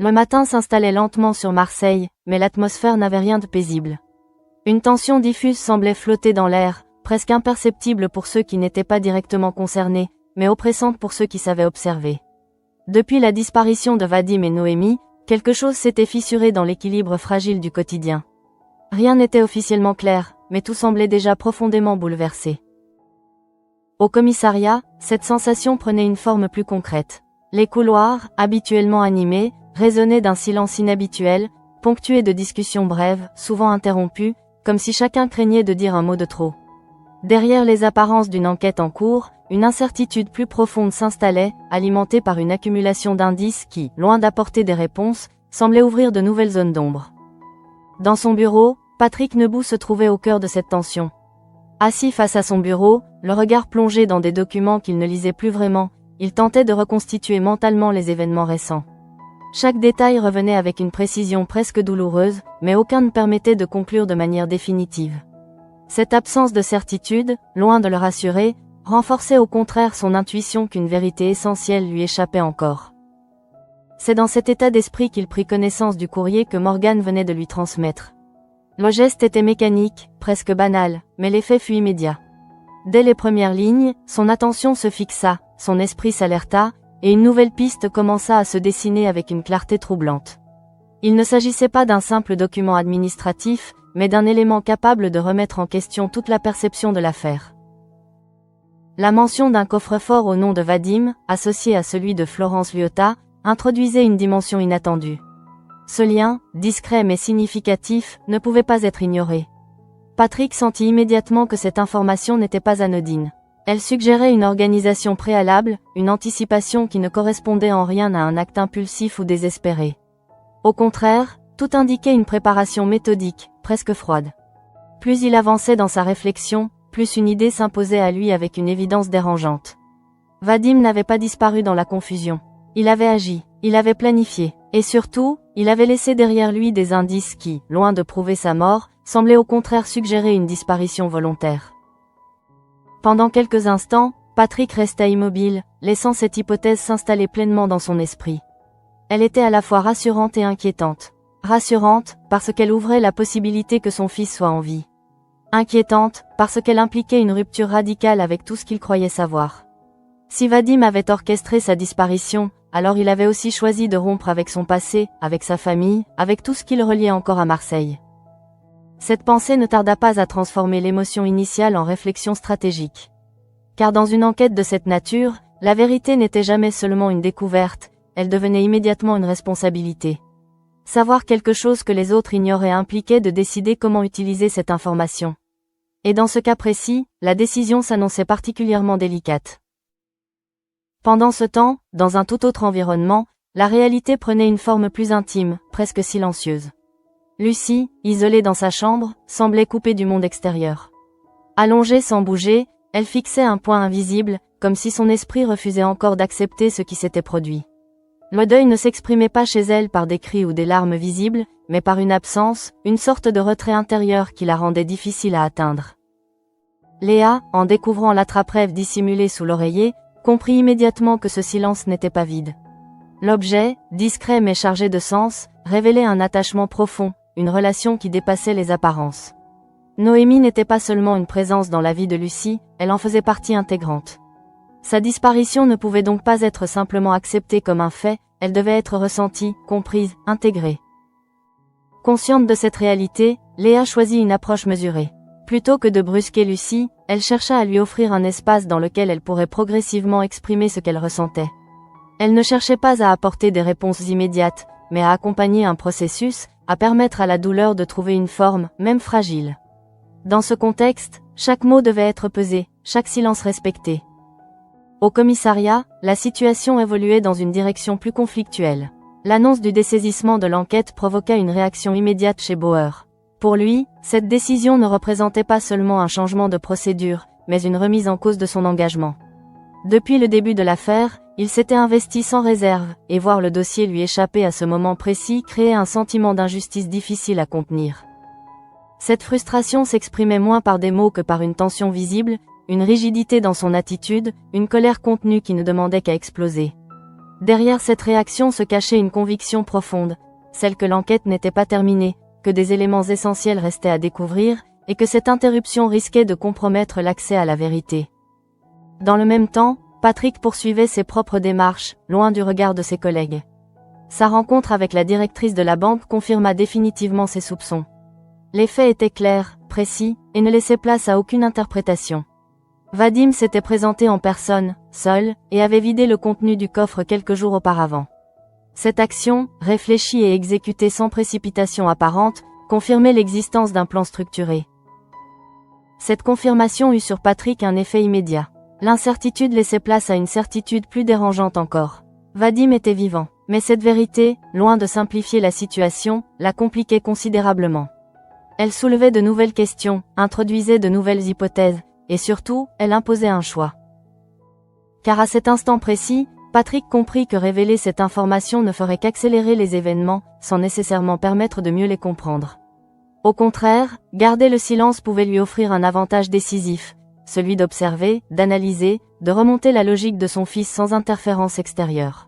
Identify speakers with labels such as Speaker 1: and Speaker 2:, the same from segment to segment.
Speaker 1: Le matin s'installait lentement sur Marseille, mais l'atmosphère n'avait rien de paisible. Une tension diffuse semblait flotter dans l'air, presque imperceptible pour ceux qui n'étaient pas directement concernés, mais oppressante pour ceux qui savaient observer. Depuis la disparition de Vadim et Noémie, quelque chose s'était fissuré dans l'équilibre fragile du quotidien. Rien n'était officiellement clair, mais tout semblait déjà profondément bouleversé. Au commissariat, cette sensation prenait une forme plus concrète. Les couloirs, habituellement animés, résonnaient d'un silence inhabituel, ponctué de discussions brèves, souvent interrompues, comme si chacun craignait de dire un mot de trop. Derrière les apparences d'une enquête en cours, une incertitude plus profonde s'installait, alimentée par une accumulation d'indices qui, loin d'apporter des réponses, semblaient ouvrir de nouvelles zones d'ombre. Dans son bureau, Patrick Nebout se trouvait au cœur de cette tension. Assis face à son bureau, le regard plongé dans des documents qu'il ne lisait plus vraiment, il tentait de reconstituer mentalement les événements récents. Chaque détail revenait avec une précision presque douloureuse, mais aucun ne permettait de conclure de manière définitive. Cette absence de certitude, loin de le rassurer, renforçait au contraire son intuition qu'une vérité essentielle lui échappait encore. C'est dans cet état d'esprit qu'il prit connaissance du courrier que Morgane venait de lui transmettre. Le geste était mécanique, presque banal, mais l'effet fut immédiat. Dès les premières lignes, son attention se fixa, son esprit s'alerta, et une nouvelle piste commença à se dessiner avec une clarté troublante. Il ne s'agissait pas d'un simple document administratif, mais d'un élément capable de remettre en question toute la perception de l'affaire. La mention d'un coffre-fort au nom de Vadim, associé à celui de Florence Liotta, introduisait une dimension inattendue. Ce lien, discret mais significatif, ne pouvait pas être ignoré. Patrick sentit immédiatement que cette information n'était pas anodine. Elle suggérait une organisation préalable, une anticipation qui ne correspondait en rien à un acte impulsif ou désespéré. Au contraire, tout indiquait une préparation méthodique, presque froide. Plus il avançait dans sa réflexion, plus une idée s'imposait à lui avec une évidence dérangeante. Vadim n'avait pas disparu dans la confusion. Il avait agi, il avait planifié, et surtout, il avait laissé derrière lui des indices qui, loin de prouver sa mort, semblaient au contraire suggérer une disparition volontaire. Pendant quelques instants, Patrick resta immobile, laissant cette hypothèse s'installer pleinement dans son esprit. Elle était à la fois rassurante et inquiétante. Rassurante, parce qu'elle ouvrait la possibilité que son fils soit en vie. Inquiétante, parce qu'elle impliquait une rupture radicale avec tout ce qu'il croyait savoir. Si Vadim avait orchestré sa disparition, alors il avait aussi choisi de rompre avec son passé, avec sa famille, avec tout ce qui le reliait encore à Marseille. Cette pensée ne tarda pas à transformer l'émotion initiale en réflexion stratégique. Car dans une enquête de cette nature, la vérité n'était jamais seulement une découverte, elle devenait immédiatement une responsabilité. Savoir quelque chose que les autres ignoraient impliquait de décider comment utiliser cette information. Et dans ce cas précis, la décision s'annonçait particulièrement délicate. Pendant ce temps, dans un tout autre environnement, la réalité prenait une forme plus intime, presque silencieuse. Lucie, isolée dans sa chambre, semblait coupée du monde extérieur. Allongée sans bouger, elle fixait un point invisible, comme si son esprit refusait encore d'accepter ce qui s'était produit. Le deuil ne s'exprimait pas chez elle par des cris ou des larmes visibles, mais par une absence, une sorte de retrait intérieur qui la rendait difficile à atteindre. Léa, en découvrant l'attrape-rêve dissimulé sous l'oreiller, comprit immédiatement que ce silence n'était pas vide. L'objet, discret mais chargé de sens, révélait un attachement profond, une relation qui dépassait les apparences. Noémie n'était pas seulement une présence dans la vie de Lucie, elle en faisait partie intégrante. Sa disparition ne pouvait donc pas être simplement acceptée comme un fait, elle devait être ressentie, comprise, intégrée. Consciente de cette réalité, Léa choisit une approche mesurée. Plutôt que de brusquer Lucie, elle chercha à lui offrir un espace dans lequel elle pourrait progressivement exprimer ce qu'elle ressentait. Elle ne cherchait pas à apporter des réponses immédiates, mais à accompagner un processus, à permettre à la douleur de trouver une forme, même fragile. Dans ce contexte, chaque mot devait être pesé, chaque silence respecté. Au commissariat, la situation évoluait dans une direction plus conflictuelle. L'annonce du dessaisissement de l'enquête provoqua une réaction immédiate chez Bauer. Pour lui, cette décision ne représentait pas seulement un changement de procédure, mais une remise en cause de son engagement. Depuis le début de l'affaire, il s'était investi sans réserve, et voir le dossier lui échapper à ce moment précis créait un sentiment d'injustice difficile à contenir. Cette frustration s'exprimait moins par des mots que par une tension visible, une rigidité dans son attitude, une colère contenue qui ne demandait qu'à exploser. Derrière cette réaction se cachait une conviction profonde, celle que l'enquête n'était pas terminée, que des éléments essentiels restaient à découvrir, et que cette interruption risquait de compromettre l'accès à la vérité. Dans le même temps, Patrick poursuivait ses propres démarches, loin du regard de ses collègues. Sa rencontre avec la directrice de la banque confirma définitivement ses soupçons. Les faits étaient clairs, précis, et ne laissaient place à aucune interprétation. Vadim s'était présenté en personne, seul, et avait vidé le contenu du coffre quelques jours auparavant. Cette action, réfléchie et exécutée sans précipitation apparente, confirmait l'existence d'un plan structuré. Cette confirmation eut sur Patrick un effet immédiat. L'incertitude laissait place à une certitude plus dérangeante encore. Vadim était vivant, mais cette vérité, loin de simplifier la situation, la compliquait considérablement. Elle soulevait de nouvelles questions, introduisait de nouvelles hypothèses, et surtout, elle imposait un choix. Car à cet instant précis, Patrick comprit que révéler cette information ne ferait qu'accélérer les événements, sans nécessairement permettre de mieux les comprendre. Au contraire, garder le silence pouvait lui offrir un avantage décisif, celui d'observer, d'analyser, de remonter la logique de son fils sans interférence extérieure.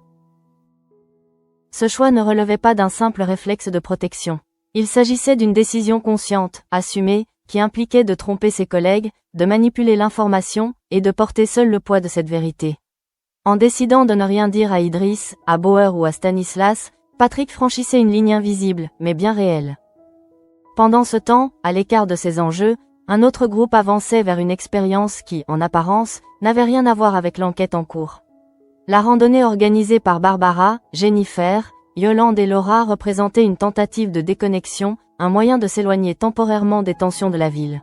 Speaker 1: Ce choix ne relevait pas d'un simple réflexe de protection. Il s'agissait d'une décision consciente, assumée, qui impliquait de tromper ses collègues, de manipuler l'information, et de porter seul le poids de cette vérité. En décidant de ne rien dire à Idriss, à Bauer ou à Stanislas, Patrick franchissait une ligne invisible, mais bien réelle. Pendant ce temps, à l'écart de ces enjeux, un autre groupe avançait vers une expérience qui, en apparence, n'avait rien à voir avec l'enquête en cours. La randonnée organisée par Barbara, Jennifer, Yolande et Laura représentait une tentative de déconnexion, un moyen de s'éloigner temporairement des tensions de la ville.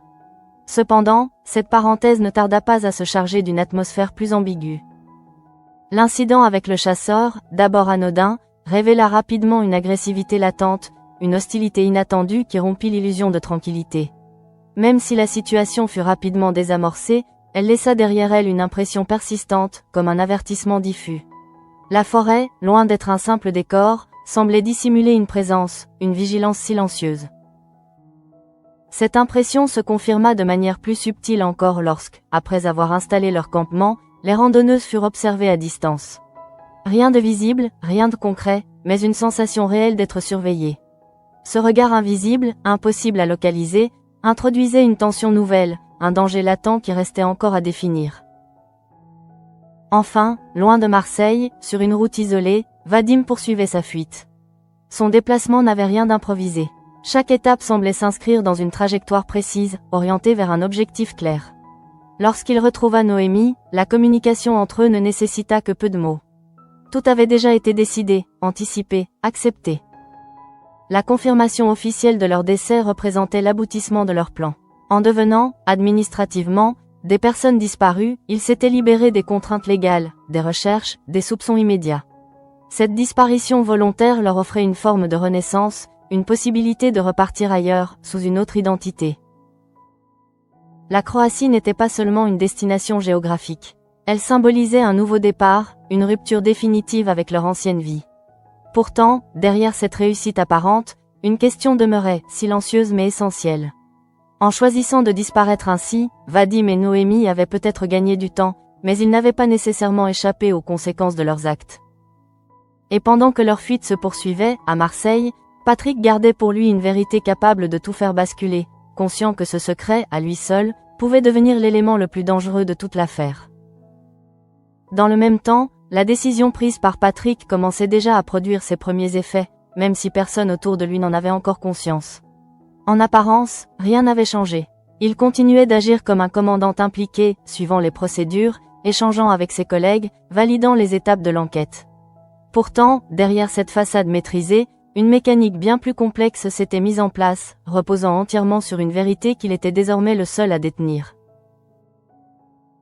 Speaker 1: Cependant, cette parenthèse ne tarda pas à se charger d'une atmosphère plus ambiguë. L'incident avec le chasseur, d'abord anodin, révéla rapidement une agressivité latente, une hostilité inattendue qui rompit l'illusion de tranquillité. Même si la situation fut rapidement désamorcée, elle laissa derrière elle une impression persistante, comme un avertissement diffus. La forêt, loin d'être un simple décor, semblait dissimuler une présence, une vigilance silencieuse. Cette impression se confirma de manière plus subtile encore lorsque, après avoir installé leur campement, les randonneuses furent observées à distance. Rien de visible, rien de concret, mais une sensation réelle d'être surveillées. Ce regard invisible, impossible à localiser, introduisait une tension nouvelle, un danger latent qui restait encore à définir. Enfin, loin de Marseille, sur une route isolée, Vadim poursuivait sa fuite. Son déplacement n'avait rien d'improvisé. Chaque étape semblait s'inscrire dans une trajectoire précise, orientée vers un objectif clair. Lorsqu'il retrouva Noémie, la communication entre eux ne nécessita que peu de mots. Tout avait déjà été décidé, anticipé, accepté. La confirmation officielle de leur décès représentait l'aboutissement de leur plan. En devenant, administrativement, des personnes disparues, ils s'étaient libérés des contraintes légales, des recherches, des soupçons immédiats. Cette disparition volontaire leur offrait une forme de renaissance, une possibilité de repartir ailleurs, sous une autre identité. La Croatie n'était pas seulement une destination géographique. Elle symbolisait un nouveau départ, une rupture définitive avec leur ancienne vie. Pourtant, derrière cette réussite apparente, une question demeurait, silencieuse mais essentielle. En choisissant de disparaître ainsi, Vadim et Noémie avaient peut-être gagné du temps, mais ils n'avaient pas nécessairement échappé aux conséquences de leurs actes. Et pendant que leur fuite se poursuivait, à Marseille, Patrick gardait pour lui une vérité capable de tout faire basculer, conscient que ce secret, à lui seul, pouvait devenir l'élément le plus dangereux de toute l'affaire. Dans le même temps, la décision prise par Patrick commençait déjà à produire ses premiers effets, même si personne autour de lui n'en avait encore conscience. En apparence, rien n'avait changé. Il continuait d'agir comme un commandant impliqué, suivant les procédures, échangeant avec ses collègues, validant les étapes de l'enquête. Pourtant, derrière cette façade maîtrisée, une mécanique bien plus complexe s'était mise en place, reposant entièrement sur une vérité qu'il était désormais le seul à détenir.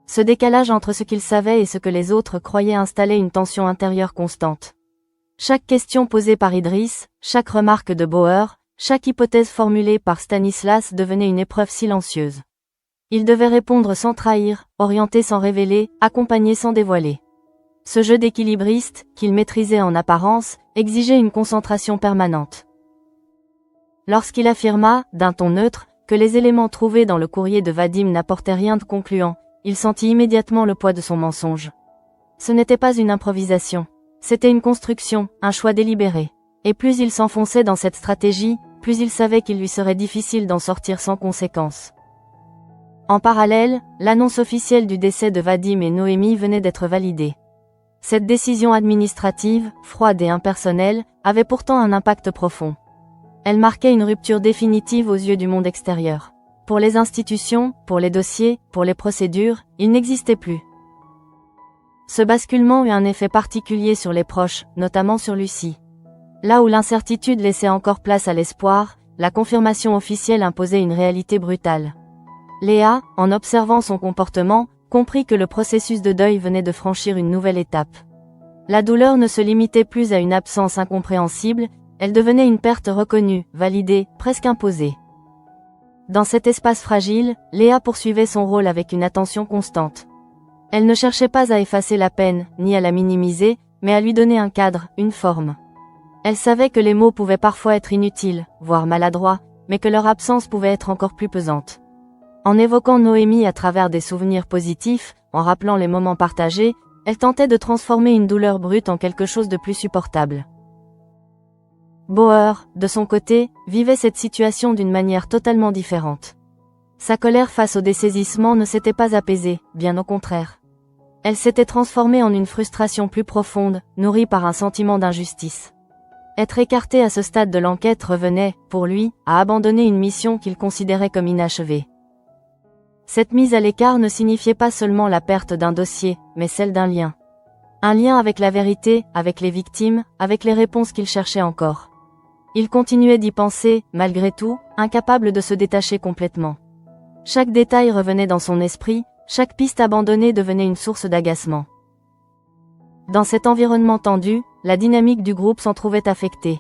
Speaker 1: Ce décalage entre ce qu'il savait et ce que les autres croyaient installait une tension intérieure constante. Chaque question posée par Idriss, chaque remarque de Bauer, chaque hypothèse formulée par Stanislas devenait une épreuve silencieuse. Il devait répondre sans trahir, orienter sans révéler, accompagner sans dévoiler. Ce jeu d'équilibriste, qu'il maîtrisait en apparence, exigeait une concentration permanente. Lorsqu'il affirma, d'un ton neutre, que les éléments trouvés dans le courrier de Vadim n'apportaient rien de concluant, il sentit immédiatement le poids de son mensonge. Ce n'était pas une improvisation. C'était une construction, un choix délibéré. Et plus il s'enfonçait dans cette stratégie, plus il savait qu'il lui serait difficile d'en sortir sans conséquence. En parallèle, l'annonce officielle du décès de Vadim et Noémie venait d'être validée. Cette décision administrative, froide et impersonnelle, avait pourtant un impact profond. Elle marquait une rupture définitive aux yeux du monde extérieur. Pour les institutions, pour les dossiers, pour les procédures, il n'existait plus. Ce basculement eut un effet particulier sur les proches, notamment sur Lucie. Là où l'incertitude laissait encore place à l'espoir, la confirmation officielle imposait une réalité brutale. Léa, en observant son comportement, comprit que le processus de deuil venait de franchir une nouvelle étape. La douleur ne se limitait plus à une absence incompréhensible, elle devenait une perte reconnue, validée, presque imposée. Dans cet espace fragile, Léa poursuivait son rôle avec une attention constante. Elle ne cherchait pas à effacer la peine, ni à la minimiser, mais à lui donner un cadre, une forme. Elle savait que les mots pouvaient parfois être inutiles, voire maladroits, mais que leur absence pouvait être encore plus pesante. En évoquant Noémie à travers des souvenirs positifs, en rappelant les moments partagés, elle tentait de transformer une douleur brute en quelque chose de plus supportable. Bauer, de son côté, vivait cette situation d'une manière totalement différente. Sa colère face au dessaisissement ne s'était pas apaisée, bien au contraire. Elle s'était transformée en une frustration plus profonde, nourrie par un sentiment d'injustice. Être écarté à ce stade de l'enquête revenait, pour lui, à abandonner une mission qu'il considérait comme inachevée. Cette mise à l'écart ne signifiait pas seulement la perte d'un dossier, mais celle d'un lien. Un lien avec la vérité, avec les victimes, avec les réponses qu'il cherchait encore. Il continuait d'y penser, malgré tout, incapable de se détacher complètement. Chaque détail revenait dans son esprit, chaque piste abandonnée devenait une source d'agacement. Dans cet environnement tendu, la dynamique du groupe s'en trouvait affectée.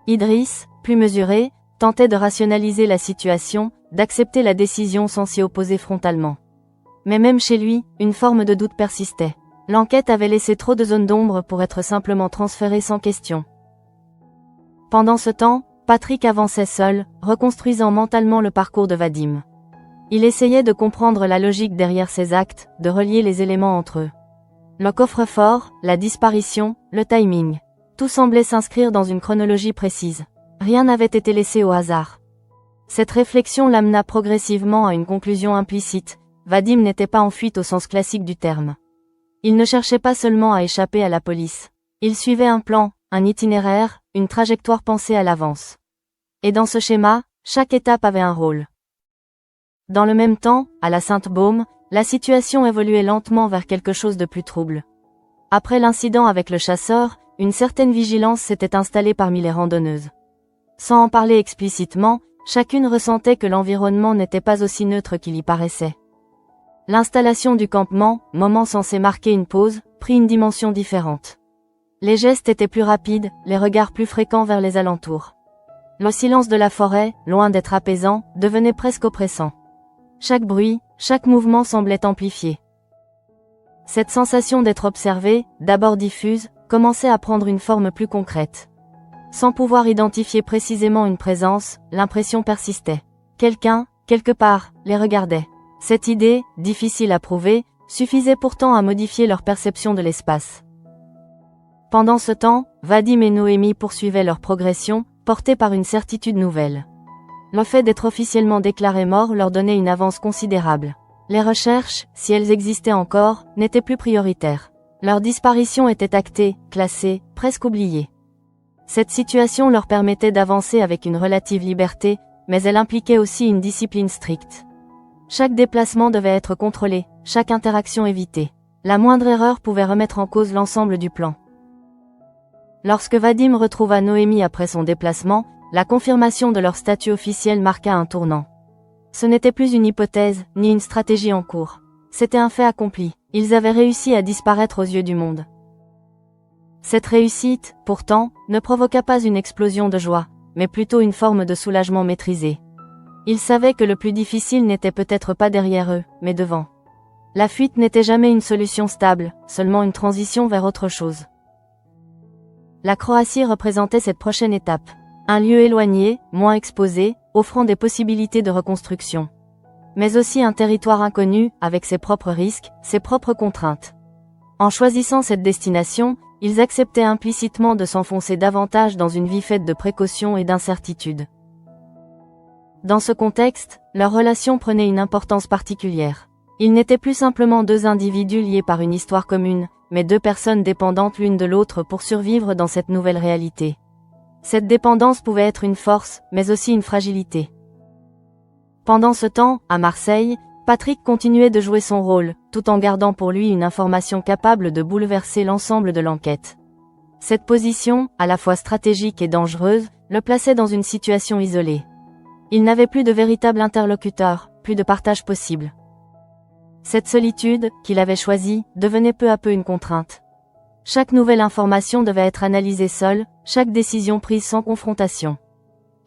Speaker 1: Idriss, plus mesuré, tentait de rationaliser la situation, d'accepter la décision sans s'y opposer frontalement. Mais même chez lui, une forme de doute persistait. L'enquête avait laissé trop de zones d'ombre pour être simplement transférée sans question. Pendant ce temps, Patrick avançait seul, reconstruisant mentalement le parcours de Vadim. Il essayait de comprendre la logique derrière ses actes, de relier les éléments entre eux. Le coffre-fort, la disparition, le timing. Tout semblait s'inscrire dans une chronologie précise. Rien n'avait été laissé au hasard. Cette réflexion l'amena progressivement à une conclusion implicite. Vadim n'était pas en fuite au sens classique du terme. Il ne cherchait pas seulement à échapper à la police. Il suivait un plan, un itinéraire, une trajectoire pensée à l'avance. Et dans ce schéma, chaque étape avait un rôle. Dans le même temps, à la Sainte-Baume, la situation évoluait lentement vers quelque chose de plus trouble. Après l'incident avec le chasseur, une certaine vigilance s'était installée parmi les randonneuses. Sans en parler explicitement, chacune ressentait que l'environnement n'était pas aussi neutre qu'il y paraissait. L'installation du campement, moment censé marquer une pause, prit une dimension différente. Les gestes étaient plus rapides, les regards plus fréquents vers les alentours. Le silence de la forêt, loin d'être apaisant, devenait presque oppressant. Chaque bruit, chaque mouvement semblait amplifié. Cette sensation d'être observé, d'abord diffuse, commençait à prendre une forme plus concrète. Sans pouvoir identifier précisément une présence, l'impression persistait. Quelqu'un, quelque part, les regardait. Cette idée, difficile à prouver, suffisait pourtant à modifier leur perception de l'espace. Pendant ce temps, Vadim et Noémie poursuivaient leur progression, portés par une certitude nouvelle. Le fait d'être officiellement déclarés morts leur donnait une avance considérable. Les recherches, si elles existaient encore, n'étaient plus prioritaires. Leur disparition était actée, classée, presque oubliée. Cette situation leur permettait d'avancer avec une relative liberté, mais elle impliquait aussi une discipline stricte. Chaque déplacement devait être contrôlé, chaque interaction évitée. La moindre erreur pouvait remettre en cause l'ensemble du plan. Lorsque Vadim retrouva Noémie après son déplacement, la confirmation de leur statut officiel marqua un tournant. Ce n'était plus une hypothèse, ni une stratégie en cours. C'était un fait accompli. Ils avaient réussi à disparaître aux yeux du monde. Cette réussite, pourtant, ne provoqua pas une explosion de joie, mais plutôt une forme de soulagement maîtrisé. Ils savaient que le plus difficile n'était peut-être pas derrière eux, mais devant. La fuite n'était jamais une solution stable, seulement une transition vers autre chose. La Croatie représentait cette prochaine étape. Un lieu éloigné, moins exposé, offrant des possibilités de reconstruction. Mais aussi un territoire inconnu, avec ses propres risques, ses propres contraintes. En choisissant cette destination, ils acceptaient implicitement de s'enfoncer davantage dans une vie faite de précautions et d'incertitudes. Dans ce contexte, leur relation prenait une importance particulière. Ils n'étaient plus simplement deux individus liés par une histoire commune, mais deux personnes dépendantes l'une de l'autre pour survivre dans cette nouvelle réalité. Cette dépendance pouvait être une force, mais aussi une fragilité. Pendant ce temps, à Marseille, Patrick continuait de jouer son rôle, tout en gardant pour lui une information capable de bouleverser l'ensemble de l'enquête. Cette position, à la fois stratégique et dangereuse, le plaçait dans une situation isolée. Il n'avait plus de véritable interlocuteur, plus de partage possible. Cette solitude, qu'il avait choisie, devenait peu à peu une contrainte. Chaque nouvelle information devait être analysée seule, chaque décision prise sans confrontation.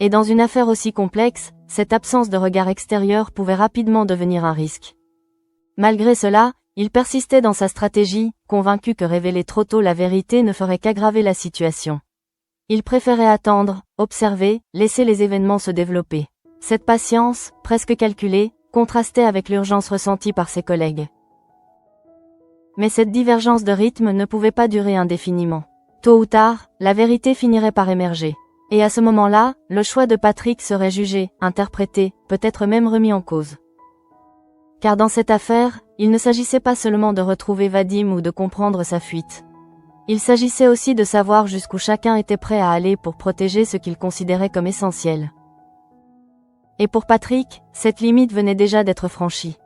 Speaker 1: Et dans une affaire aussi complexe, cette absence de regard extérieur pouvait rapidement devenir un risque. Malgré cela, il persistait dans sa stratégie, convaincu que révéler trop tôt la vérité ne ferait qu'aggraver la situation. Il préférait attendre, observer, laisser les événements se développer. Cette patience, presque calculée, contrastait avec l'urgence ressentie par ses collègues. Mais cette divergence de rythme ne pouvait pas durer indéfiniment. Tôt ou tard, la vérité finirait par émerger. Et à ce moment-là, le choix de Patrick serait jugé, interprété, peut-être même remis en cause. Car dans cette affaire, il ne s'agissait pas seulement de retrouver Vadim ou de comprendre sa fuite. Il s'agissait aussi de savoir jusqu'où chacun était prêt à aller pour protéger ce qu'il considérait comme essentiel. Et pour Patrick, cette limite venait déjà d'être franchie.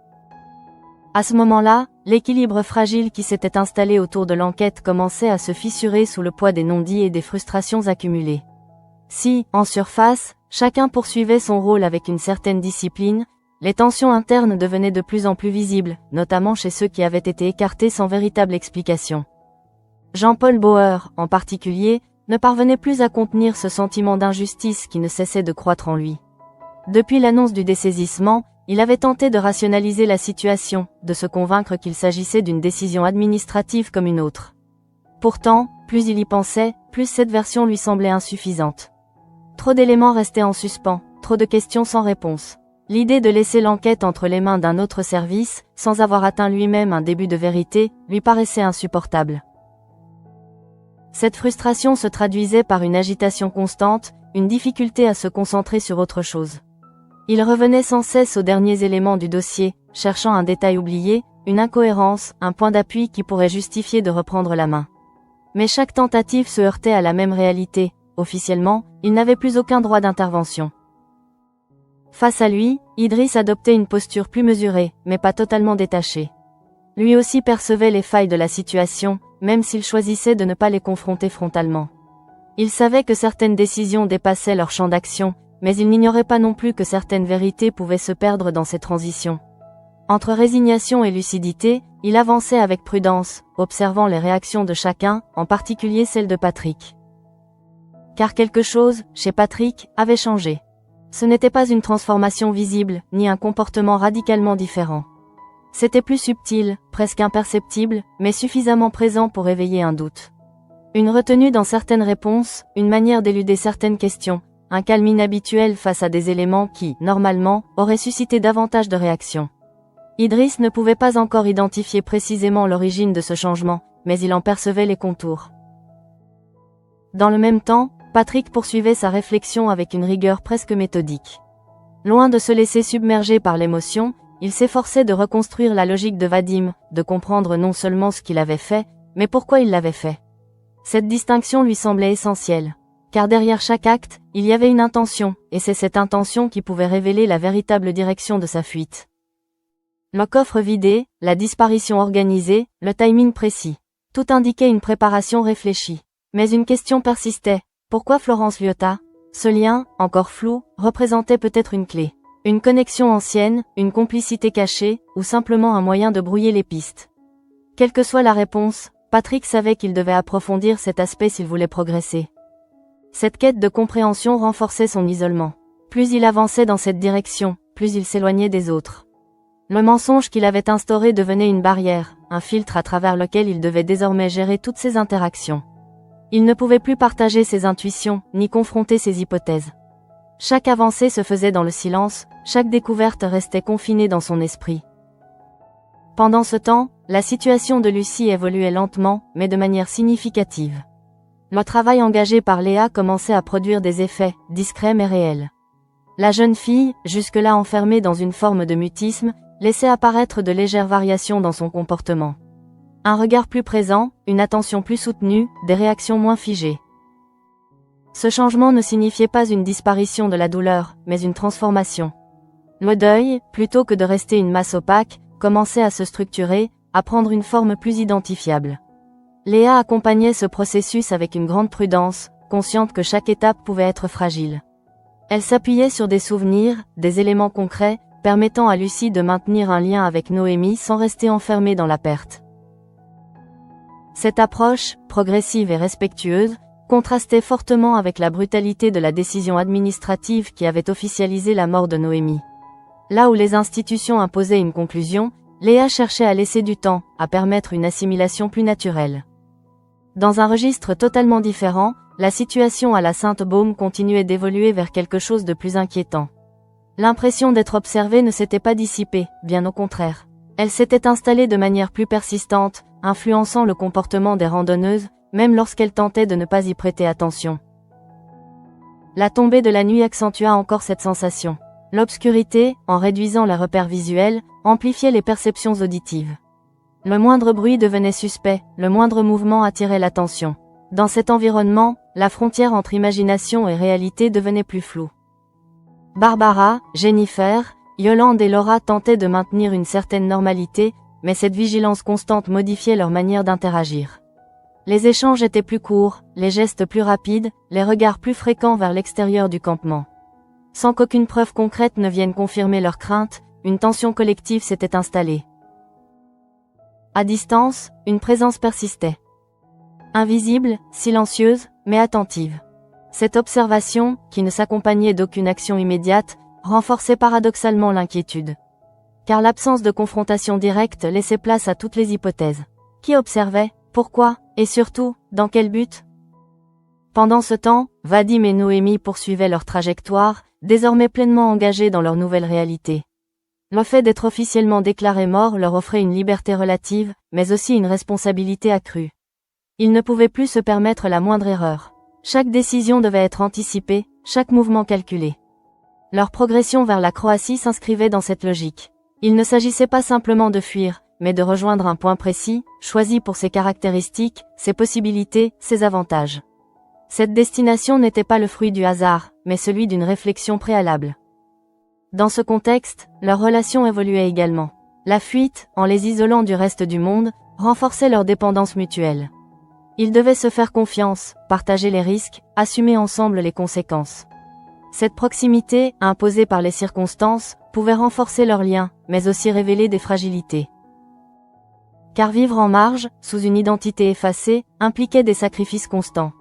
Speaker 1: À ce moment-là, l'équilibre fragile qui s'était installé autour de l'enquête commençait à se fissurer sous le poids des non-dits et des frustrations accumulées. Si, en surface, chacun poursuivait son rôle avec une certaine discipline, les tensions internes devenaient de plus en plus visibles, notamment chez ceux qui avaient été écartés sans véritable explication. Jean-Paul Bauer, en particulier, ne parvenait plus à contenir ce sentiment d'injustice qui ne cessait de croître en lui. Depuis l'annonce du dessaisissement, il avait tenté de rationaliser la situation, de se convaincre qu'il s'agissait d'une décision administrative comme une autre. Pourtant, plus il y pensait, plus cette version lui semblait insuffisante. Trop d'éléments restaient en suspens, trop de questions sans réponse. L'idée de laisser l'enquête entre les mains d'un autre service, sans avoir atteint lui-même un début de vérité, lui paraissait insupportable. Cette frustration se traduisait par une agitation constante, une difficulté à se concentrer sur autre chose. Il revenait sans cesse aux derniers éléments du dossier, cherchant un détail oublié, une incohérence, un point d'appui qui pourrait justifier de reprendre la main. Mais chaque tentative se heurtait à la même réalité. Officiellement, il n'avait plus aucun droit d'intervention. Face à lui, Idriss adoptait une posture plus mesurée, mais pas totalement détachée. Lui aussi percevait les failles de la situation, même s'il choisissait de ne pas les confronter frontalement. Il savait que certaines décisions dépassaient leur champ d'action, mais il n'ignorait pas non plus que certaines vérités pouvaient se perdre dans ces transitions. Entre résignation et lucidité, il avançait avec prudence, observant les réactions de chacun, en particulier celle de Patrick. Car quelque chose, chez Patrick, avait changé. Ce n'était pas une transformation visible, ni un comportement radicalement différent. C'était plus subtil, presque imperceptible, mais suffisamment présent pour éveiller un doute. Une retenue dans certaines réponses, une manière d'éluder certaines questions, un calme inhabituel face à des éléments qui, normalement, auraient suscité davantage de réactions. Idriss ne pouvait pas encore identifier précisément l'origine de ce changement, mais il en percevait les contours. Dans le même temps, Patrick poursuivait sa réflexion avec une rigueur presque méthodique. Loin de se laisser submerger par l'émotion, il s'efforçait de reconstruire la logique de Vadim, de comprendre non seulement ce qu'il avait fait, mais pourquoi il l'avait fait. Cette distinction lui semblait essentielle. Car derrière chaque acte, il y avait une intention, et c'est cette intention qui pouvait révéler la véritable direction de sa fuite. Le coffre vidé, la disparition organisée, le timing précis. Tout indiquait une préparation réfléchie. Mais une question persistait. Pourquoi Florence Liotta? Ce lien, encore flou, représentait peut-être une clé. Une connexion ancienne, une complicité cachée, ou simplement un moyen de brouiller les pistes. Quelle que soit la réponse, Patrick savait qu'il devait approfondir cet aspect s'il voulait progresser. Cette quête de compréhension renforçait son isolement. Plus il avançait dans cette direction, plus il s'éloignait des autres. Le mensonge qu'il avait instauré devenait une barrière, un filtre à travers lequel il devait désormais gérer toutes ses interactions. Il ne pouvait plus partager ses intuitions, ni confronter ses hypothèses. Chaque avancée se faisait dans le silence, chaque découverte restait confinée dans son esprit. Pendant ce temps, la situation de Lucie évoluait lentement, mais de manière significative. Le travail engagé par Léa commençait à produire des effets, discrets mais réels. La jeune fille, jusque-là enfermée dans une forme de mutisme, laissait apparaître de légères variations dans son comportement. Un regard plus présent, une attention plus soutenue, des réactions moins figées. Ce changement ne signifiait pas une disparition de la douleur, mais une transformation. Le deuil, plutôt que de rester une masse opaque, commençait à se structurer, à prendre une forme plus identifiable. Léa accompagnait ce processus avec une grande prudence, consciente que chaque étape pouvait être fragile. Elle s'appuyait sur des souvenirs, des éléments concrets, permettant à Lucie de maintenir un lien avec Noémie sans rester enfermée dans la perte. Cette approche, progressive et respectueuse, contrastait fortement avec la brutalité de la décision administrative qui avait officialisé la mort de Noémie. Là où les institutions imposaient une conclusion, Léa cherchait à laisser du temps, à permettre une assimilation plus naturelle. Dans un registre totalement différent, la situation à la Sainte-Baume continuait d'évoluer vers quelque chose de plus inquiétant. L'impression d'être observée ne s'était pas dissipée, bien au contraire. Elle s'était installée de manière plus persistante, influençant le comportement des randonneuses, même lorsqu'elles tentaient de ne pas y prêter attention. La tombée de la nuit accentua encore cette sensation. L'obscurité, en réduisant les repères visuels, amplifiait les perceptions auditives. Le moindre bruit devenait suspect, le moindre mouvement attirait l'attention. Dans cet environnement, la frontière entre imagination et réalité devenait plus floue. Barbara, Jennifer, Yolande et Laura tentaient de maintenir une certaine normalité, mais cette vigilance constante modifiait leur manière d'interagir. Les échanges étaient plus courts, les gestes plus rapides, les regards plus fréquents vers l'extérieur du campement. Sans qu'aucune preuve concrète ne vienne confirmer leurs craintes, une tension collective s'était installée. À distance, une présence persistait. Invisible, silencieuse, mais attentive. Cette observation, qui ne s'accompagnait d'aucune action immédiate, renforçait paradoxalement l'inquiétude. Car l'absence de confrontation directe laissait place à toutes les hypothèses. Qui observait? Pourquoi? Et surtout, dans quel but? Pendant ce temps, Vadim et Noémie poursuivaient leur trajectoire, désormais pleinement engagés dans leur nouvelle réalité. Le fait d'être officiellement déclarés morts leur offrait une liberté relative, mais aussi une responsabilité accrue. Ils ne pouvaient plus se permettre la moindre erreur. Chaque décision devait être anticipée, chaque mouvement calculé. Leur progression vers la Croatie s'inscrivait dans cette logique. Il ne s'agissait pas simplement de fuir, mais de rejoindre un point précis, choisi pour ses caractéristiques, ses possibilités, ses avantages. Cette destination n'était pas le fruit du hasard, mais celui d'une réflexion préalable. Dans ce contexte, leur relation évoluait également. La fuite, en les isolant du reste du monde, renforçait leur dépendance mutuelle. Ils devaient se faire confiance, partager les risques, assumer ensemble les conséquences. Cette proximité, imposée par les circonstances, pouvait renforcer leurs liens, mais aussi révéler des fragilités. Car vivre en marge, sous une identité effacée, impliquait des sacrifices constants.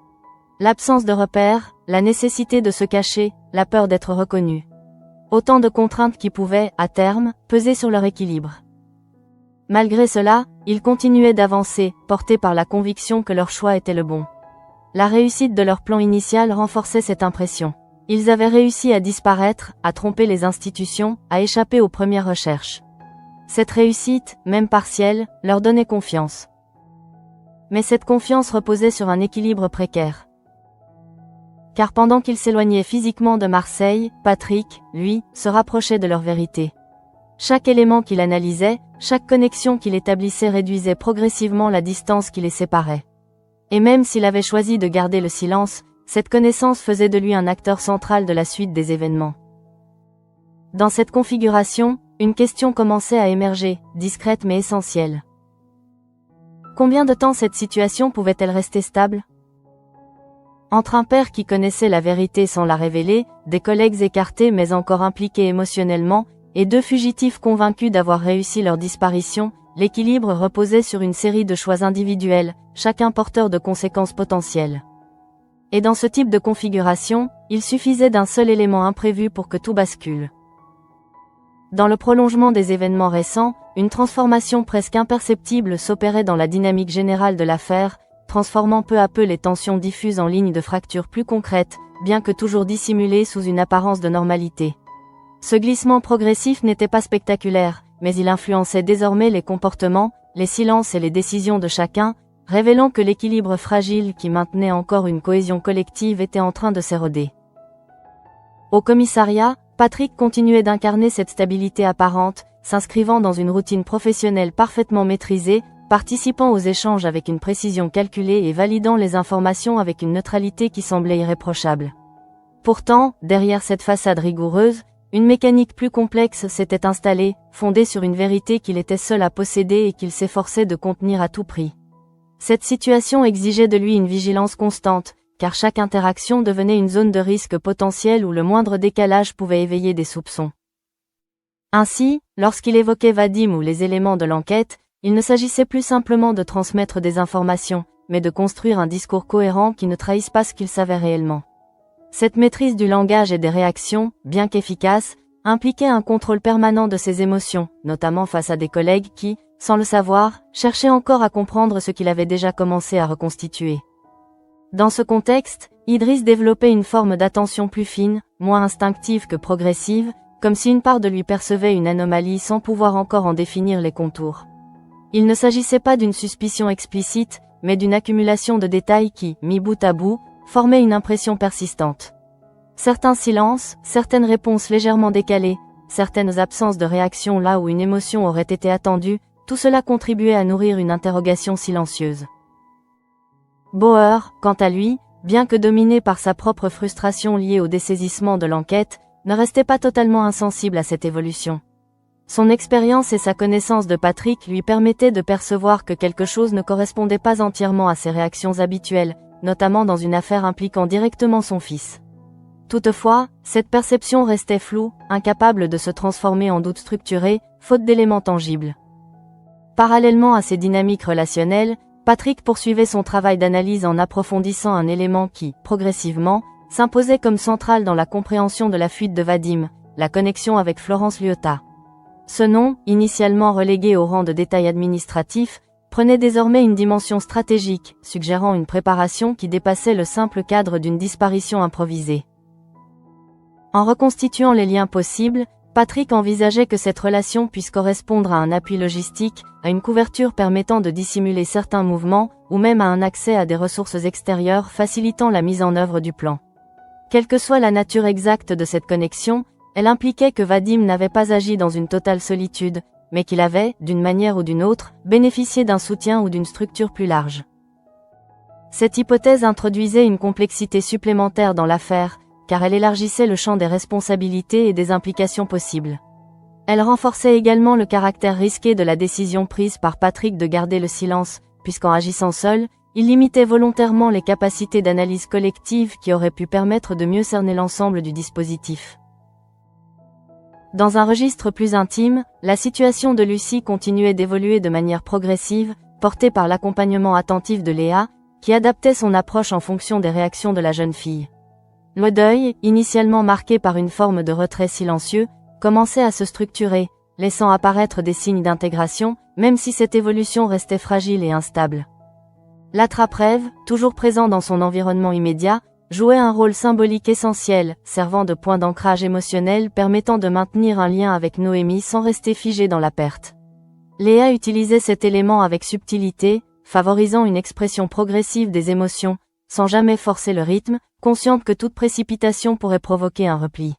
Speaker 1: L'absence de repères, la nécessité de se cacher, la peur d'être reconnu. Autant de contraintes qui pouvaient, à terme, peser sur leur équilibre. Malgré cela, ils continuaient d'avancer, portés par la conviction que leur choix était le bon. La réussite de leur plan initial renforçait cette impression. Ils avaient réussi à disparaître, à tromper les institutions, à échapper aux premières recherches. Cette réussite, même partielle, leur donnait confiance. Mais cette confiance reposait sur un équilibre précaire. Car pendant qu'ils s'éloignaient physiquement de Marseille, Patrick, lui, se rapprochait de leur vérité. Chaque élément qu'il analysait, chaque connexion qu'il établissait réduisait progressivement la distance qui les séparait. Et même s'il avait choisi de garder le silence, cette connaissance faisait de lui un acteur central de la suite des événements. Dans cette configuration, une question commençait à émerger, discrète mais essentielle. Combien de temps cette situation pouvait-elle rester stable? Entre un père qui connaissait la vérité sans la révéler, des collègues écartés mais encore impliqués émotionnellement, et deux fugitifs convaincus d'avoir réussi leur disparition, l'équilibre reposait sur une série de choix individuels, chacun porteur de conséquences potentielles. Et dans ce type de configuration, il suffisait d'un seul élément imprévu pour que tout bascule. Dans le prolongement des événements récents, une transformation presque imperceptible s'opérait dans la dynamique générale de l'affaire, transformant peu à peu les tensions diffuses en lignes de fracture plus concrètes, bien que toujours dissimulées sous une apparence de normalité. Ce glissement progressif n'était pas spectaculaire, mais il influençait désormais les comportements, les silences et les décisions de chacun, révélant que l'équilibre fragile qui maintenait encore une cohésion collective était en train de s'éroder. Au commissariat, Patrick continuait d'incarner cette stabilité apparente, s'inscrivant dans une routine professionnelle parfaitement maîtrisée, participant aux échanges avec une précision calculée et validant les informations avec une neutralité qui semblait irréprochable. Pourtant, derrière cette façade rigoureuse, une mécanique plus complexe s'était installée, fondée sur une vérité qu'il était seul à posséder et qu'il s'efforçait de contenir à tout prix. Cette situation exigeait de lui une vigilance constante, car chaque interaction devenait une zone de risque potentiel où le moindre décalage pouvait éveiller des soupçons. Ainsi, lorsqu'il évoquait Vadim ou les éléments de l'enquête, il ne s'agissait plus simplement de transmettre des informations, mais de construire un discours cohérent qui ne trahisse pas ce qu'il savait réellement. Cette maîtrise du langage et des réactions, bien qu'efficace, impliquait un contrôle permanent de ses émotions, notamment face à des collègues qui, sans le savoir, cherchaient encore à comprendre ce qu'il avait déjà commencé à reconstituer. Dans ce contexte, Idriss développait une forme d'attention plus fine, moins instinctive que progressive, comme si une part de lui percevait une anomalie sans pouvoir encore en définir les contours. Il ne s'agissait pas d'une suspicion explicite, mais d'une accumulation de détails qui, mis bout à bout, formaient une impression persistante. Certains silences, certaines réponses légèrement décalées, certaines absences de réaction là où une émotion aurait été attendue, tout cela contribuait à nourrir une interrogation silencieuse. Bauer, quant à lui, bien que dominé par sa propre frustration liée au dessaisissement de l'enquête, ne restait pas totalement insensible à cette évolution. Son expérience et sa connaissance de Patrick lui permettaient de percevoir que quelque chose ne correspondait pas entièrement à ses réactions habituelles, notamment dans une affaire impliquant directement son fils. Toutefois, cette perception restait floue, incapable de se transformer en doute structuré, faute d'éléments tangibles. Parallèlement à ces dynamiques relationnelles, Patrick poursuivait son travail d'analyse en approfondissant un élément qui, progressivement, s'imposait comme central dans la compréhension de la fuite de Vadim, la connexion avec Florence Liotta. Ce nom, initialement relégué au rang de détail administratif, prenait désormais une dimension stratégique, suggérant une préparation qui dépassait le simple cadre d'une disparition improvisée. En reconstituant les liens possibles, Patrick envisageait que cette relation puisse correspondre à un appui logistique, à une couverture permettant de dissimuler certains mouvements, ou même à un accès à des ressources extérieures facilitant la mise en œuvre du plan. Quelle que soit la nature exacte de cette connexion, elle impliquait que Vadim n'avait pas agi dans une totale solitude, mais qu'il avait, d'une manière ou d'une autre, bénéficié d'un soutien ou d'une structure plus large. Cette hypothèse introduisait une complexité supplémentaire dans l'affaire, car elle élargissait le champ des responsabilités et des implications possibles. Elle renforçait également le caractère risqué de la décision prise par Patrick de garder le silence, puisqu'en agissant seul, il limitait volontairement les capacités d'analyse collective qui auraient pu permettre de mieux cerner l'ensemble du dispositif. Dans un registre plus intime, la situation de Lucie continuait d'évoluer de manière progressive, portée par l'accompagnement attentif de Léa, qui adaptait son approche en fonction des réactions de la jeune fille. Le deuil, initialement marqué par une forme de retrait silencieux, commençait à se structurer, laissant apparaître des signes d'intégration, même si cette évolution restait fragile et instable. L'attrape-rêve, toujours présent dans son environnement immédiat, jouait un rôle symbolique essentiel, servant de point d'ancrage émotionnel permettant de maintenir un lien avec Noémie sans rester figé dans la perte. Léa utilisait cet élément avec subtilité, favorisant une expression progressive des émotions, sans jamais forcer le rythme, consciente que toute précipitation pourrait provoquer un repli.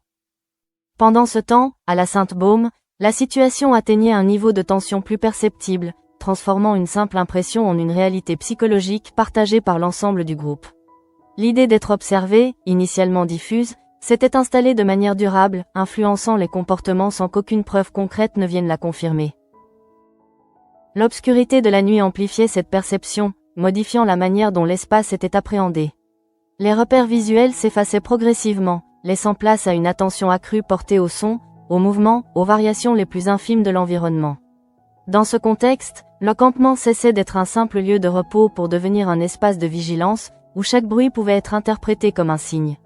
Speaker 1: Pendant ce temps, à la Sainte-Baume, la situation atteignait un niveau de tension plus perceptible, transformant une simple impression en une réalité psychologique partagée par l'ensemble du groupe. L'idée d'être observé, initialement diffuse, s'était installée de manière durable, influençant les comportements sans qu'aucune preuve concrète ne vienne la confirmer. L'obscurité de la nuit amplifiait cette perception, modifiant la manière dont l'espace était appréhendé. Les repères visuels s'effaçaient progressivement, laissant place à une attention accrue portée au son, au mouvement, aux variations les plus infimes de l'environnement. Dans ce contexte, le campement cessait d'être un simple lieu de repos pour devenir un espace de vigilance, où chaque bruit pouvait être interprété comme un signe.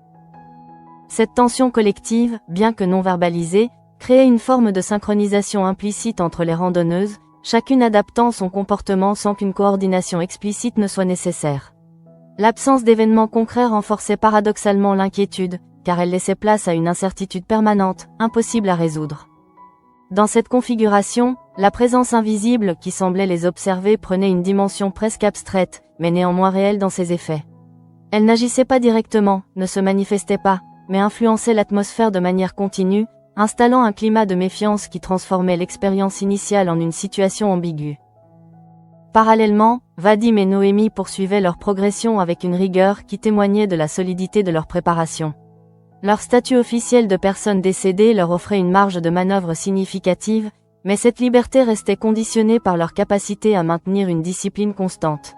Speaker 1: Cette tension collective, bien que non verbalisée, créait une forme de synchronisation implicite entre les randonneuses, chacune adaptant son comportement sans qu'une coordination explicite ne soit nécessaire. L'absence d'événements concrets renforçait paradoxalement l'inquiétude, car elle laissait place à une incertitude permanente, impossible à résoudre. Dans cette configuration, la présence invisible qui semblait les observer prenait une dimension presque abstraite, mais néanmoins réelle dans ses effets. Elle n'agissait pas directement, ne se manifestait pas, mais influençait l'atmosphère de manière continue, installant un climat de méfiance qui transformait l'expérience initiale en une situation ambiguë. Parallèlement, Vadim et Noémie poursuivaient leur progression avec une rigueur qui témoignait de la solidité de leur préparation. Leur statut officiel de personne décédée leur offrait une marge de manœuvre significative, mais cette liberté restait conditionnée par leur capacité à maintenir une discipline constante.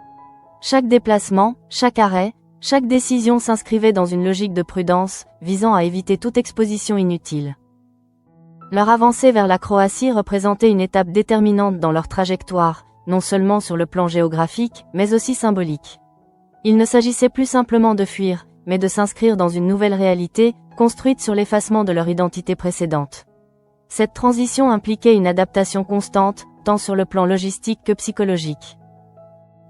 Speaker 1: Chaque déplacement, chaque arrêt, chaque décision s'inscrivait dans une logique de prudence, visant à éviter toute exposition inutile. Leur avancée vers la Croatie représentait une étape déterminante dans leur trajectoire, non seulement sur le plan géographique, mais aussi symbolique. Il ne s'agissait plus simplement de fuir, mais de s'inscrire dans une nouvelle réalité, construite sur l'effacement de leur identité précédente. Cette transition impliquait une adaptation constante, tant sur le plan logistique que psychologique.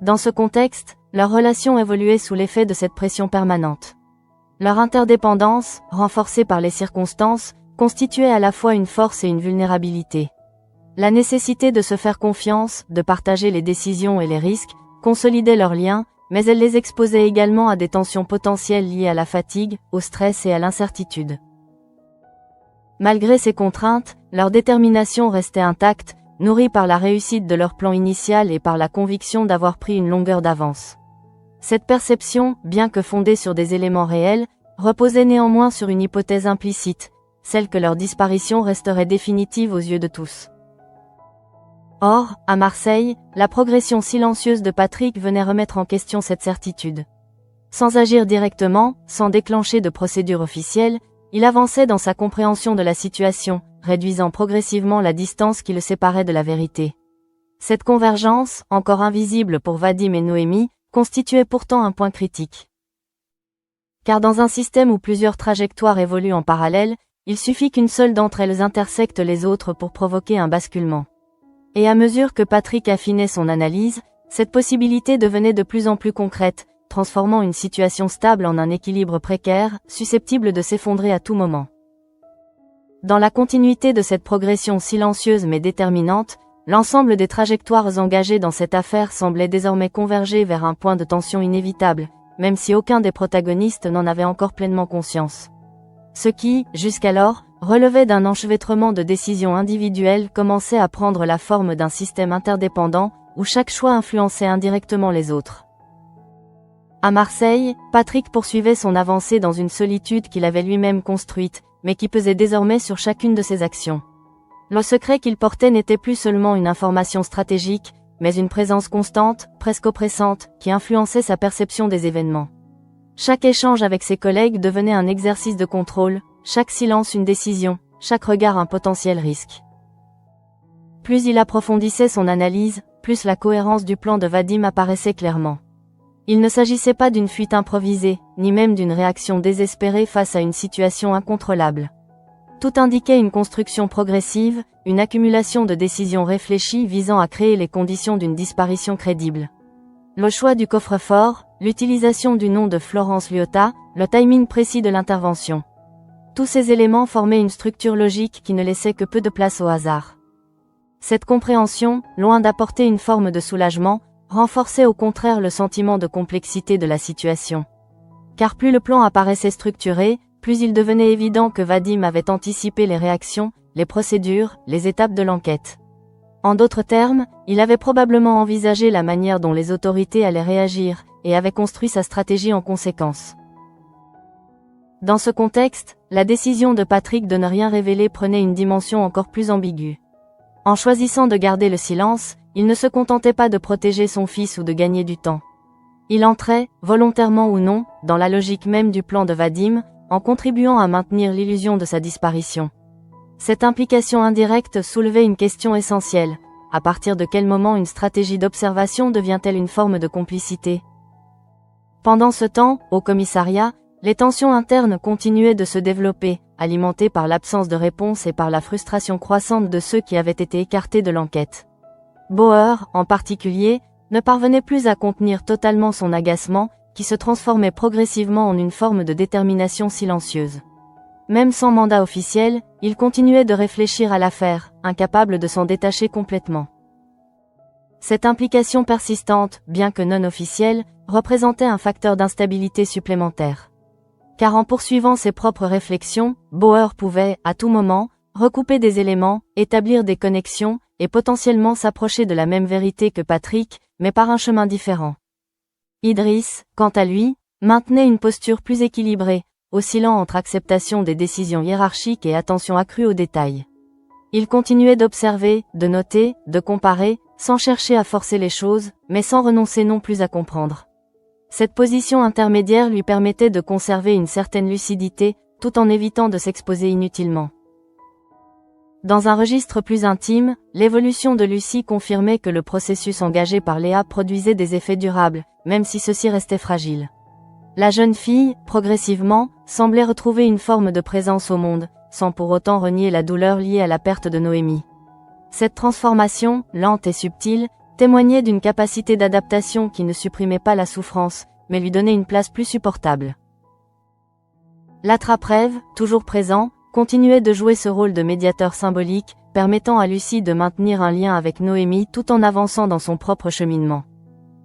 Speaker 1: Dans ce contexte, leur relation évoluait sous l'effet de cette pression permanente. Leur interdépendance, renforcée par les circonstances, constituait à la fois une force et une vulnérabilité. La nécessité de se faire confiance, de partager les décisions et les risques, consolidait leurs liens, mais elle les exposait également à des tensions potentielles liées à la fatigue, au stress et à l'incertitude. Malgré ces contraintes, leur détermination restait intacte, nourrie par la réussite de leur plan initial et par la conviction d'avoir pris une longueur d'avance. Cette perception, bien que fondée sur des éléments réels, reposait néanmoins sur une hypothèse implicite, celle que leur disparition resterait définitive aux yeux de tous. Or, à Marseille, la progression silencieuse de Patrick venait remettre en question cette certitude. Sans agir directement, sans déclencher de procédure officielle, il avançait dans sa compréhension de la situation, réduisant progressivement la distance qui le séparait de la vérité. Cette convergence, encore invisible pour Vadim et Noémie, constituait pourtant un point critique. Car dans un système où plusieurs trajectoires évoluent en parallèle, il suffit qu'une seule d'entre elles intersecte les autres pour provoquer un basculement. Et à mesure que Patrick affinait son analyse, cette possibilité devenait de plus en plus concrète, transformant une situation stable en un équilibre précaire, susceptible de s'effondrer à tout moment. Dans la continuité de cette progression silencieuse mais déterminante, l'ensemble des trajectoires engagées dans cette affaire semblait désormais converger vers un point de tension inévitable, même si aucun des protagonistes n'en avait encore pleinement conscience. Ce qui, jusqu'alors, relevait d'un enchevêtrement de décisions individuelles commençait à prendre la forme d'un système interdépendant, où chaque choix influençait indirectement les autres. À Marseille, Patrick poursuivait son avancée dans une solitude qu'il avait lui-même construite, mais qui pesait désormais sur chacune de ses actions. Le secret qu'il portait n'était plus seulement une information stratégique, mais une présence constante, presque oppressante, qui influençait sa perception des événements. Chaque échange avec ses collègues devenait un exercice de contrôle, chaque silence une décision, chaque regard un potentiel risque. Plus il approfondissait son analyse, plus la cohérence du plan de Vadim apparaissait clairement. Il ne s'agissait pas d'une fuite improvisée, ni même d'une réaction désespérée face à une situation incontrôlable. Tout indiquait une construction progressive, une accumulation de décisions réfléchies visant à créer les conditions d'une disparition crédible. Le choix du coffre-fort, l'utilisation du nom de Florence Liotta, le timing précis de l'intervention. Tous ces éléments formaient une structure logique qui ne laissait que peu de place au hasard. Cette compréhension, loin d'apporter une forme de soulagement, renforçait au contraire le sentiment de complexité de la situation. Car plus le plan apparaissait structuré, plus il devenait évident que Vadim avait anticipé les réactions, les procédures, les étapes de l'enquête. En d'autres termes, il avait probablement envisagé la manière dont les autorités allaient réagir, et avait construit sa stratégie en conséquence. Dans ce contexte, la décision de Patrick de ne rien révéler prenait une dimension encore plus ambiguë. En choisissant de garder le silence, il ne se contentait pas de protéger son fils ou de gagner du temps. Il entrait, volontairement ou non, dans la logique même du plan de Vadim, en contribuant à maintenir l'illusion de sa disparition. Cette implication indirecte soulevait une question essentielle. À partir de quel moment une stratégie d'observation devient-elle une forme de complicité ? Pendant ce temps, au commissariat, les tensions internes continuaient de se développer, alimentées par l'absence de réponse et par la frustration croissante de ceux qui avaient été écartés de l'enquête. Bauer, en particulier, ne parvenait plus à contenir totalement son agacement, qui se transformait progressivement en une forme de détermination silencieuse. Même sans mandat officiel, il continuait de réfléchir à l'affaire, incapable de s'en détacher complètement. Cette implication persistante, bien que non officielle, représentait un facteur d'instabilité supplémentaire. Car en poursuivant ses propres réflexions, Bauer pouvait, à tout moment, recouper des éléments, établir des connexions, et potentiellement s'approcher de la même vérité que Patrick, mais par un chemin différent. Idriss, quant à lui, maintenait une posture plus équilibrée, oscillant entre acceptation des décisions hiérarchiques et attention accrue aux détails. Il continuait d'observer, de noter, de comparer, sans chercher à forcer les choses, mais sans renoncer non plus à comprendre. Cette position intermédiaire lui permettait de conserver une certaine lucidité, tout en évitant de s'exposer inutilement. Dans un registre plus intime, l'évolution de Lucie confirmait que le processus engagé par Léa produisait des effets durables, même si ceux-ci restaient fragiles. La jeune fille, progressivement, semblait retrouver une forme de présence au monde, sans pour autant renier la douleur liée à la perte de Noémie. Cette transformation, lente et subtile, témoignait d'une capacité d'adaptation qui ne supprimait pas la souffrance, mais lui donnait une place plus supportable. L'attrape-rêve, toujours présent, continuait de jouer ce rôle de médiateur symbolique, permettant à Lucie de maintenir un lien avec Noémie tout en avançant dans son propre cheminement.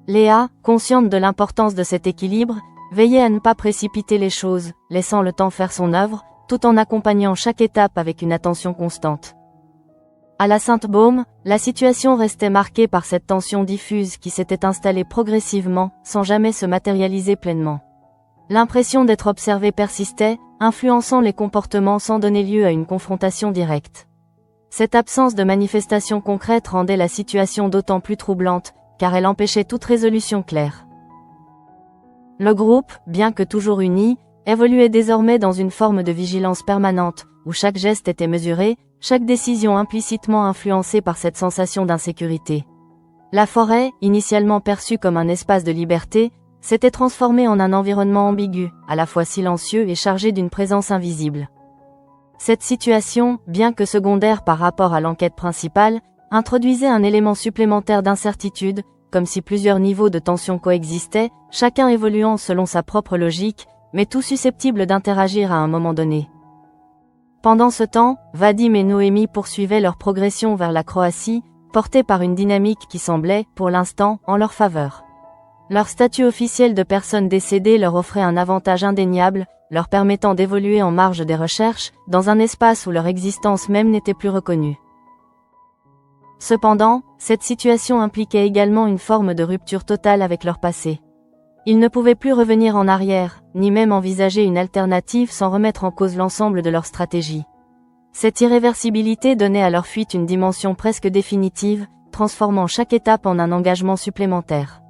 Speaker 1: Léa, consciente de l'importance de cet équilibre, veillait à ne pas précipiter les choses, laissant le temps faire son œuvre, tout en accompagnant chaque étape avec une attention constante. À la Sainte-Baume, la situation restait marquée par cette tension diffuse qui s'était installée progressivement, sans jamais se matérialiser pleinement. L'impression d'être observé persistait, influençant les comportements sans donner lieu à une confrontation directe. Cette absence de manifestation concrète rendait la situation d'autant plus troublante, car elle empêchait toute résolution claire. Le groupe, bien que toujours uni, évoluait désormais dans une forme de vigilance permanente, où chaque geste était mesuré, chaque décision implicitement influencée par cette sensation d'insécurité. La forêt, initialement perçue comme un espace de liberté, s'était transformée en un environnement ambigu, à la fois silencieux et chargé d'une présence invisible. Cette situation, bien que secondaire par rapport à l'enquête principale, introduisait un élément supplémentaire d'incertitude, comme si plusieurs niveaux de tension coexistaient, chacun évoluant selon sa propre logique, mais tout susceptible d'interagir à un moment donné. Pendant ce temps, Vadim et Noémie poursuivaient leur progression vers la Croatie, portés par une dynamique qui semblait, pour l'instant, en leur faveur. Leur statut officiel de personne décédée leur offrait un avantage indéniable, leur permettant d'évoluer en marge des recherches, dans un espace où leur existence même n'était plus reconnue. Cependant, cette situation impliquait également une forme de rupture totale avec leur passé. Ils ne pouvaient plus revenir en arrière, ni même envisager une alternative sans remettre en cause l'ensemble de leur stratégie. Cette irréversibilité donnait à leur fuite une dimension presque définitive, transformant chaque étape en un engagement supplémentaire.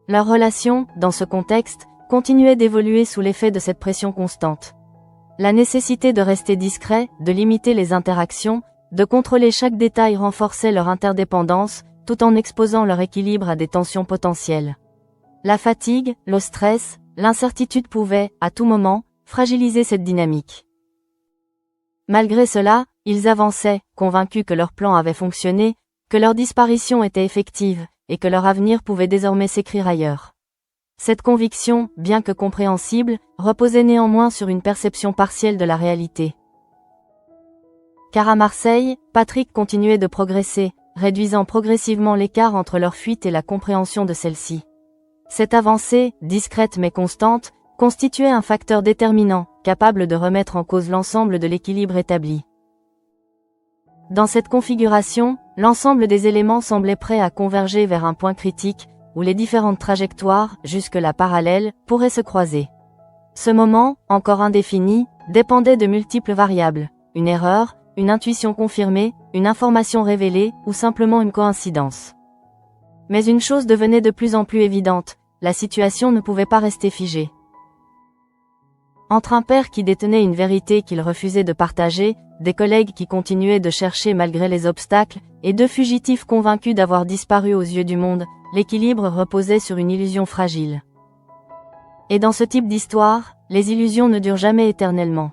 Speaker 1: Leur relation, dans ce contexte, continuait d'évoluer sous l'effet de cette pression constante. La nécessité de rester discret, de limiter les interactions, de contrôler chaque détail renforçait leur interdépendance, tout en exposant leur équilibre à des tensions potentielles. La fatigue, le stress, l'incertitude pouvaient, à tout moment, fragiliser cette dynamique. Malgré cela, ils avançaient, convaincus que leur plan avait fonctionné, que leur disparition était effective, et que leur avenir pouvait désormais s'écrire ailleurs. Cette conviction, bien que compréhensible, reposait néanmoins sur une perception partielle de la réalité. Car à Marseille, Patrick continuait de progresser, réduisant progressivement l'écart entre leur fuite et la compréhension de celle-ci. Cette avancée, discrète mais constante, constituait un facteur déterminant, capable de remettre en cause l'ensemble de l'équilibre établi. Dans cette configuration, l'ensemble des éléments semblait prêt à converger vers un point critique, où les différentes trajectoires, jusque-là parallèles, pourraient se croiser. Ce moment, encore indéfini, dépendait de multiples variables, une erreur, une intuition confirmée, une information révélée, ou simplement une coïncidence. Mais une chose devenait de plus en plus évidente, la situation ne pouvait pas rester figée. Entre un père qui détenait une vérité qu'il refusait de partager, des collègues qui continuaient de chercher malgré les obstacles, et deux fugitifs convaincus d'avoir disparu aux yeux du monde, l'équilibre reposait sur une illusion fragile. Et dans ce type d'histoire, les illusions ne durent jamais éternellement.